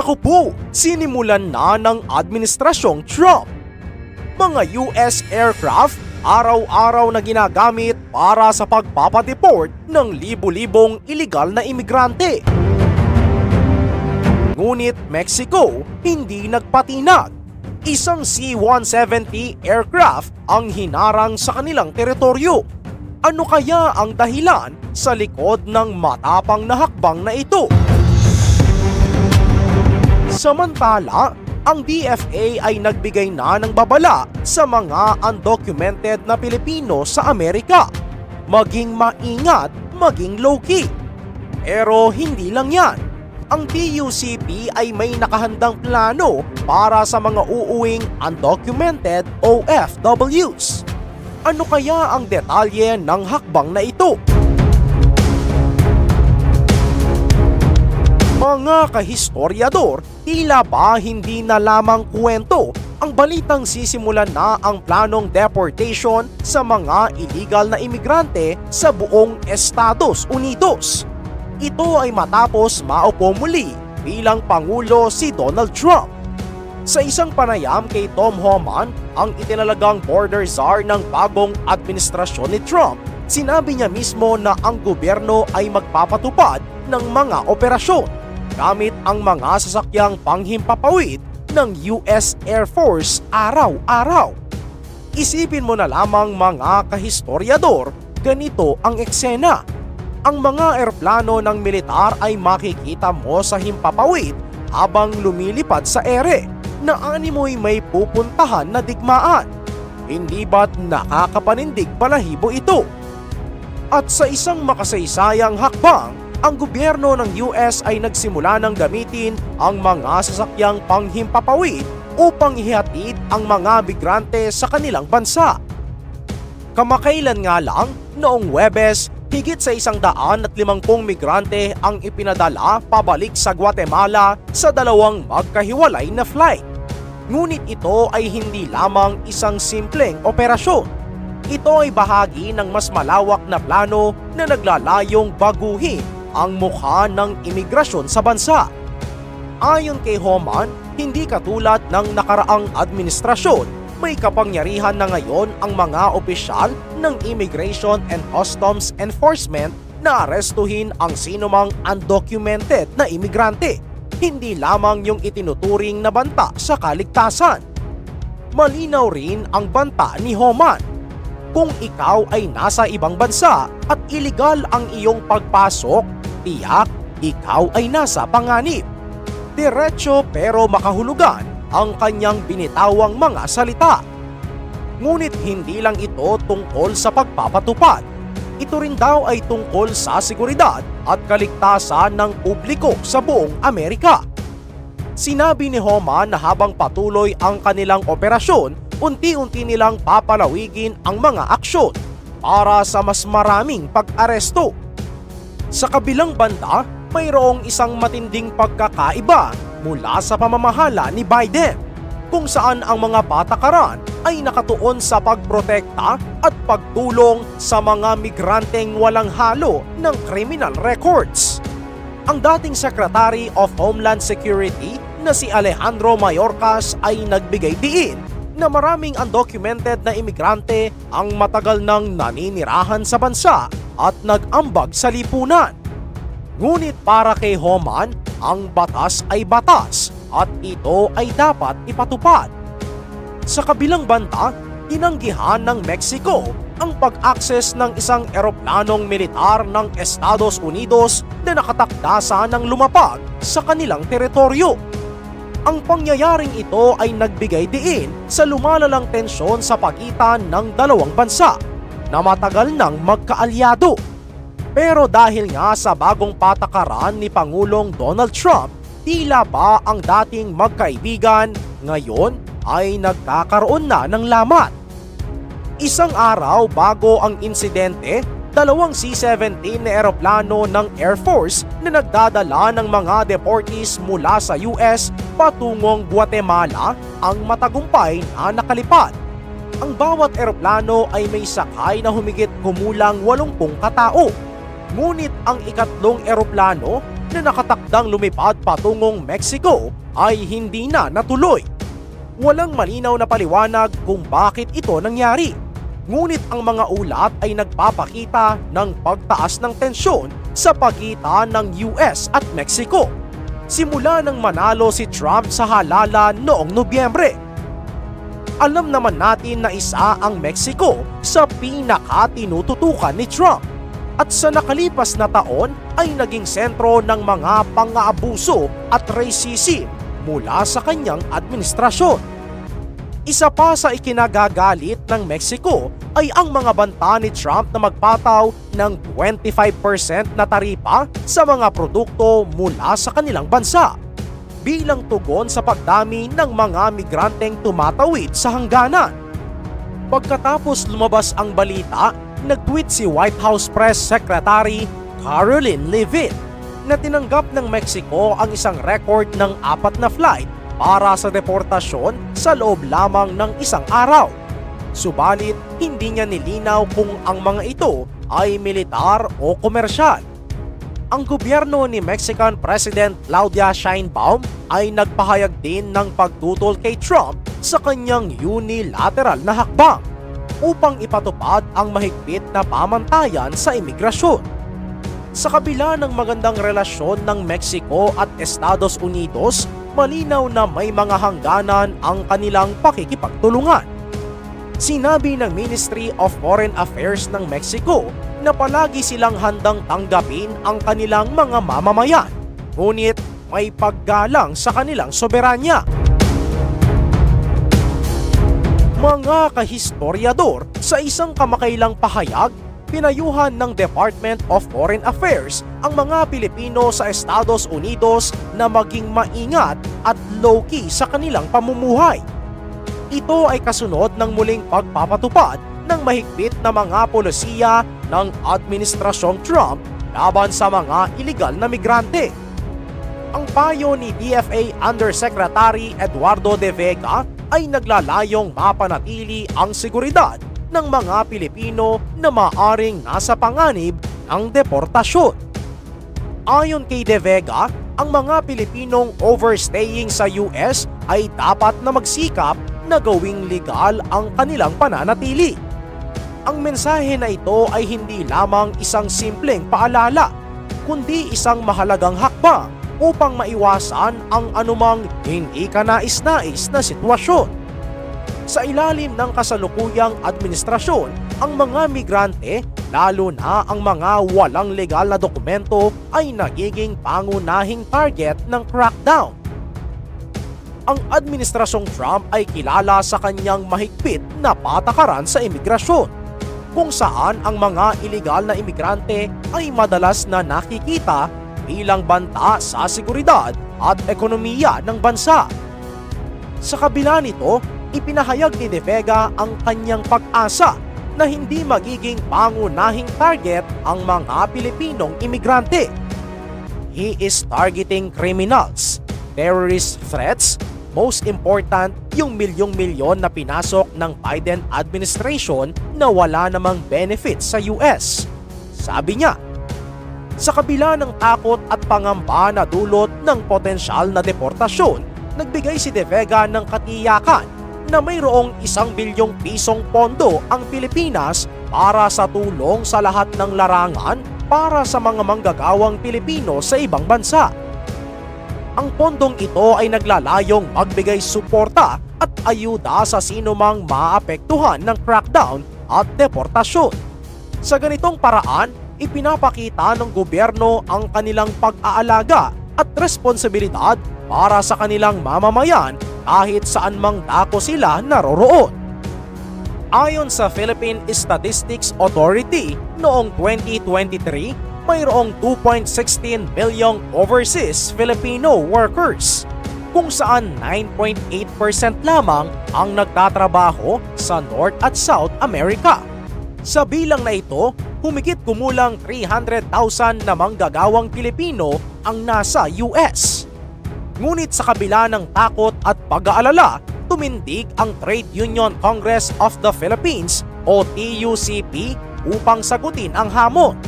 Naku po, sinimulan na ng Administrasyong Trump. Mga US aircraft araw-araw na ginagamit para sa pagpapadeport ng libu-libong iligal na imigrante. Ngunit Mexico hindi nagpatinag. Isang C-170 aircraft ang hinarang sa kanilang teritoryo. Ano kaya ang dahilan sa likod ng matapang na hakbang na ito? Samantala, ang DFA ay nagbigay na ng babala sa mga undocumented na Pilipino sa Amerika. Maging maingat, maging low-key. Pero hindi lang yan. Ang PUCP ay may nakahandang plano para sa mga uuwing undocumented OFWs. Ano kaya ang detalye ng hakbang na ito? Mga kahistoryador, tila ba hindi na lamang kwento ang balitang sisimulan na ang planong deportation sa mga illegal na imigrante sa buong Estados Unidos. Ito ay matapos maupo muli bilang Pangulo si Donald Trump. Sa isang panayam kay Tom Homan, ang itinalagang border czar ng bagong administrasyon ni Trump, sinabi niya mismo na ang gobyerno ay magpapatupad ng mga operasyon gamit ang mga sasakyang panghimpapawid ng US Air Force araw-araw. Isipin mo na lamang mga kahistoryador, ganito ang eksena. Ang mga eroplano ng militar ay makikita mo sa himpapawid habang lumilipad sa ere na animoy may pupuntahan na digmaan. Hindi ba't nakakapanindig balahibo ito? At sa isang makasaysayang hakbang, ang gobyerno ng US ay nagsimula ng gamitin ang mga sasakyang panghimpapawid upang ihatid ang mga migrante sa kanilang bansa. Kamakailan nga lang, noong Huwebes, higit sa 150 migrante ang ipinadala pabalik sa Guatemala sa dalawang magkahiwalay na flight. Ngunit ito ay hindi lamang isang simpleng operasyon. Ito ay bahagi ng mas malawak na plano na naglalayong baguhin ang mukha ng imigrasyon sa bansa. Ayon kay Homan, hindi katulad ng nakaraang administrasyon, may kapangyarihan na ngayon ang mga opisyal ng Immigration and Customs Enforcement na arestuhin ang sinumang undocumented na imigrante, hindi lamang yung itinuturing na banta sa kaligtasan. Malinaw rin ang banta ni Homan. Kung ikaw ay nasa ibang bansa at iligal ang iyong pagpasok, tiyak ikaw ay nasa panganib. Diretso pero makahulugan ang kanyang binitawang mga salita. Ngunit hindi lang ito tungkol sa pagpapatupad. Ito rin daw ay tungkol sa seguridad at kaligtasan ng publiko sa buong Amerika. Sinabi ni Homan na habang patuloy ang kanilang operasyon, unti-unti nilang papalawigin ang mga aksyon para sa mas maraming pag-aresto. Sa kabilang banda, mayroong isang matinding pagkakaiba mula sa pamamahala ni Biden, kung saan ang mga patakaran ay nakatuon sa pagprotekta at pagtulong sa mga migranteng walang halo ng criminal records. Ang dating Secretary of Homeland Security na si Alejandro Mayorkas ay nagbigay diin na maraming undocumented na imigrante ang matagal nang naninirahan sa bansa at nag-ambag sa lipunan. Ngunit para kay Homan, ang batas ay batas at ito ay dapat ipatupad. Sa kabilang banda, tinanggihan ng Mexico ang pag-access ng isang eroplanong militar ng Estados Unidos na nakatakda ng lumapag sa kanilang teritoryo. Ang pangyayaring ito ay nagbigay diin sa lumalalang tensyon sa pagitan ng dalawang bansa na matagal nang magkaalyado. Pero dahil nga sa bagong patakaran ni Pangulong Donald Trump, tila ba ang dating magkaibigan ngayon ay nagkakaroon na ng lamat. Isang araw bago ang insidente, dalawang C-17 na eroplano ng Air Force na nagdadala ng mga deportees mula sa US patungong Guatemala ang matagumpay na nakalipad. Ang bawat eroplano ay may sakay na humigit kumulang 80 katao. Ngunit ang ikatlong eroplano na nakatakdang lumipad patungong Mexico ay hindi na natuloy. Walang malinaw na paliwanag kung bakit ito nangyari. Ngunit ang mga ulat ay nagpapakita ng pagtaas ng tensyon sa pagitan ng US at Mexico simula nang manalo si Trump sa halalan noong Nobyembre. Alam naman natin na isa ang Mexico sa pinaka-tinututukan ni Trump at sa nakalipas na taon ay naging sentro ng mga pang-aabuso at racism mula sa kanyang administrasyon. Isa pa sa ikinagagalit ng Mexico ay ang mga banta ni Trump na magpataw ng 25% na taripa sa mga produkto mula sa kanilang bansa bilang tugon sa pagdami ng mga migranteng tumatawid sa hangganan. Pagkatapos lumabas ang balita, nag-tweet si White House Press Secretary Caroline Leavitt na tinanggap ng Mexico ang isang record ng 4 na flight para sa deportasyon sa loob lamang ng isang araw. Subalit, hindi niya nilinaw kung ang mga ito ay militar o komersyal. Ang gobyerno ni Mexican President Claudia Sheinbaum ay nagpahayag din ng pagtutol kay Trump sa kanyang unilateral na hakbang upang ipatupad ang mahigpit na pamantayan sa imigrasyon. Sa kabila ng magandang relasyon ng Mexico at Estados Unidos, malinaw na may mga hangganan ang kanilang pakikipagtulungan. Sinabi ng Ministry of Foreign Affairs ng Mexico na palagi silang handang tanggapin ang kanilang mga mamamayan, ngunit may paggalang sa kanilang soberanya. Mga kahistoryador, sa isang kamakailang pahayag, pinayuhan ng Department of Foreign Affairs ang mga Pilipino sa Estados Unidos na maging maingat at low-key sa kanilang pamumuhay. Ito ay kasunod ng muling pagpapatupad ng mahigpit na mga polisiya ng Administrasyong Trump laban sa mga iligal na migrante. Ang payo ni DFA Undersecretary Eduardo De Vega ay naglalayong mapanatili ang seguridad ng mga Pilipino na maaring nasa panganib ng deportasyon. Ayon kay De Vega, ang mga Pilipinong overstaying sa US ay dapat na magsikap na gawing legal ang kanilang pananatili. Ang mensahe na ito ay hindi lamang isang simpleng paalala, kundi isang mahalagang hakbang upang maiwasan ang anumang hindi kanais-nais na sitwasyon. Sa ilalim ng kasalukuyang administrasyon, ang mga migrante, lalo na ang mga walang legal na dokumento, ay nagiging pangunahing target ng crackdown. Ang administrasyong Trump ay kilala sa kanyang mahigpit na patakaran sa imigrasyon, kung saan ang mga iligal na imigrante ay madalas na nakikita bilang banta sa seguridad at ekonomiya ng bansa. Sa kabila nito, ipinahayag ni De Vega ang kanyang pag-asa na hindi magiging pangunahing target ang mga Pilipinong imigrante. He is targeting criminals, terrorist threats, most important yung milyong-milyon na pinasok ng Biden administration na wala namang benefits sa US. Sabi niya, sa kabila ng takot at pangamba na dulot ng potensyal na deportasyon, nagbigay si De Vega ng katiyakan na mayroong 1 bilyong pisong pondo ang Pilipinas para sa tulong sa lahat ng larangan para sa mga manggagawang Pilipino sa ibang bansa. Ang pondong ito ay naglalayong magbigay suporta at ayuda sa sinumang maapektuhan ng crackdown at deportasyon. Sa ganitong paraan, ipinapakita ng gobyerno ang kanilang pag-aalaga at responsibilidad para sa kanilang mamamayan kahit saan mang dako sila naroroon. Ayon sa Philippine Statistics Authority, noong 2023, mayroong 2.16 milyong overseas Filipino workers, kung saan 9.8% lamang ang nagtatrabaho sa North at South America. Sa bilang na ito, humigit kumulang 300,000 na manggagawang Pilipino ang nasa US. Ngunit sa kabila ng takot at pag-aalala, tumindig ang Trade Union Congress of the Philippines o TUCP upang sagutin ang hamon.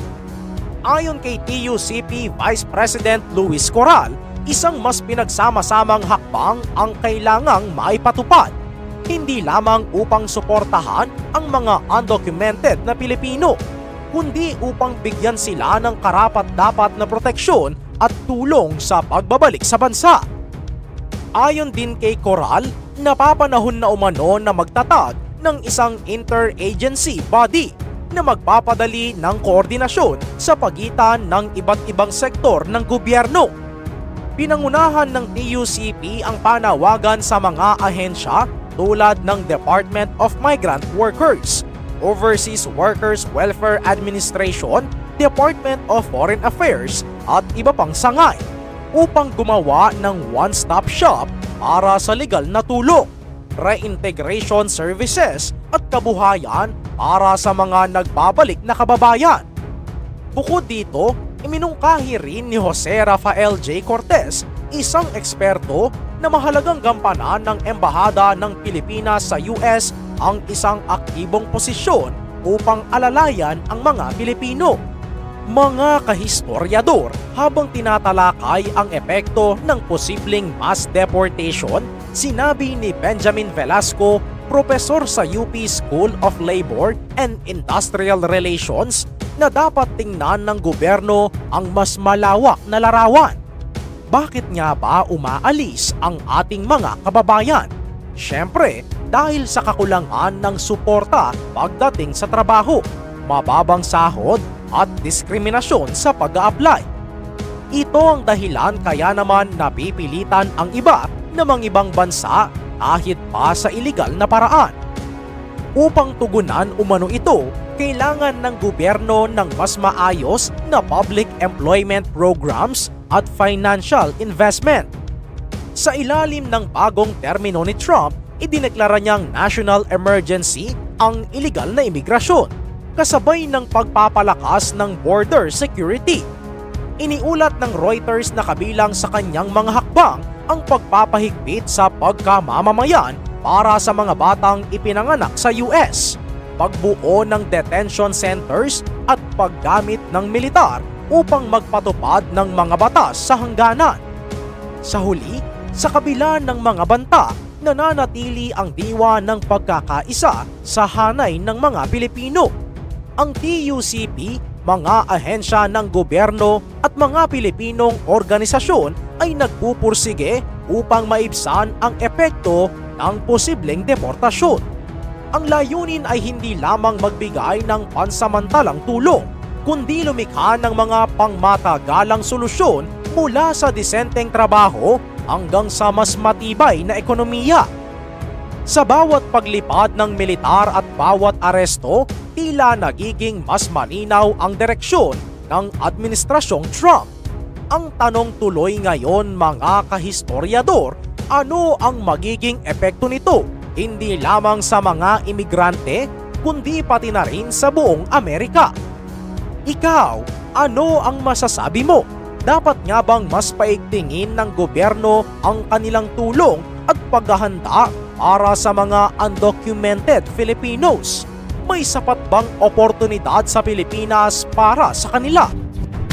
Ayon kay TUCP Vice President Luis Coral, isang mas pinagsama-samang hakbang ang kailangang maipatupad, hindi lamang upang suportahan ang mga undocumented na Pilipino, kundi upang bigyan sila ng karapat-dapat na proteksyon at tulong sa pagbabalik sa bansa. Ayon din kay Coral, napapanahon na umano na magtatag ng isang interagency body na magpapadali ng koordinasyon sa pagitan ng iba't ibang sektor ng gobyerno. Pinangunahan ng TUCP ang panawagan sa mga ahensya tulad ng Department of Migrant Workers, Overseas Workers Welfare Administration, Department of Foreign Affairs at iba pang sangay upang gumawa ng one-stop shop para sa legal na tulong, reintegration services at kabuhayan para sa mga nagbabalik na kababayan. Bukod dito, iminungkahi rin ni Jose Rafael J. Cortez, isang eksperto na mahalagang gampanan ng Embahada ng Pilipinas sa US ang isang aktibong posisyon upang alalayan ang mga Pilipino. Mga kahistoryador, habang tinatalakay ang epekto ng posibleng mass deportation, sinabi ni Benjamin Velasco, propesor sa UP School of Labor and Industrial Relations, na dapat tingnan ng gobyerno ang mas malawak na larawan. Bakit nga ba umaalis ang ating mga kababayan? Siyempre, dahil sa kakulangan ng suporta pagdating sa trabaho, mababang sahod at diskriminasyon sa pag-a-apply. Ito ang dahilan kaya naman napipilitan ang iba na mga ibang bansa kahit pa sa iligal na paraan. Upang tugunan umano ito, kailangan ng gobyerno ng mas maayos na public employment programs at financial investment. Sa ilalim ng bagong termino ni Trump, idineklara niyang national emergency ang iligal na imigrasyon, kasabay ng pagpapalakas ng border security. Iniulat ng Reuters na kabilang sa kanyang mga hakbang ang pagpapahigpit sa pagkamamamayan para sa mga batang ipinanganak sa US, pagbuo ng detention centers at paggamit ng militar upang magpatupad ng mga batas sa hangganan. Sa huli, sa kabila ng mga banta, nananatili ang diwa ng pagkakaisa sa hanay ng mga Pilipino. Ang TUCP, mga ahensya ng gobyerno at mga Pilipinong organisasyon ay nagpupursige upang maibsan ang epekto ng posibleng deportasyon. Ang layunin ay hindi lamang magbigay ng pansamantalang tulong, kundi lumikha ng mga pangmatagalang solusyon mula sa disenteng trabaho hanggang sa mas matibay na ekonomiya. Sa bawat paglipad ng militar at bawat aresto, tila nagiging mas malinaw ang direksyon ng Administrasyong Trump. Ang tanong tuloy ngayon, mga kahistoryador, ano ang magiging epekto nito? Hindi lamang sa mga imigrante, kundi pati na rin sa buong Amerika. Ikaw, ano ang masasabi mo? Dapat nga bang mas paigtingin ng gobyerno ang kanilang tulong at paghahanda para sa mga undocumented Filipinos? May sapat bang oportunidad sa Pilipinas para sa kanila?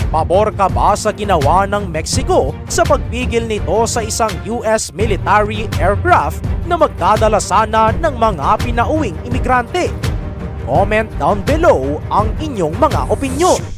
Pabor ka ba sa ginawa ng Mexico sa pagpigil nito sa isang US military aircraft na magdadala sana ng mga pinauwing imigrante? Comment down below ang inyong mga opinyon.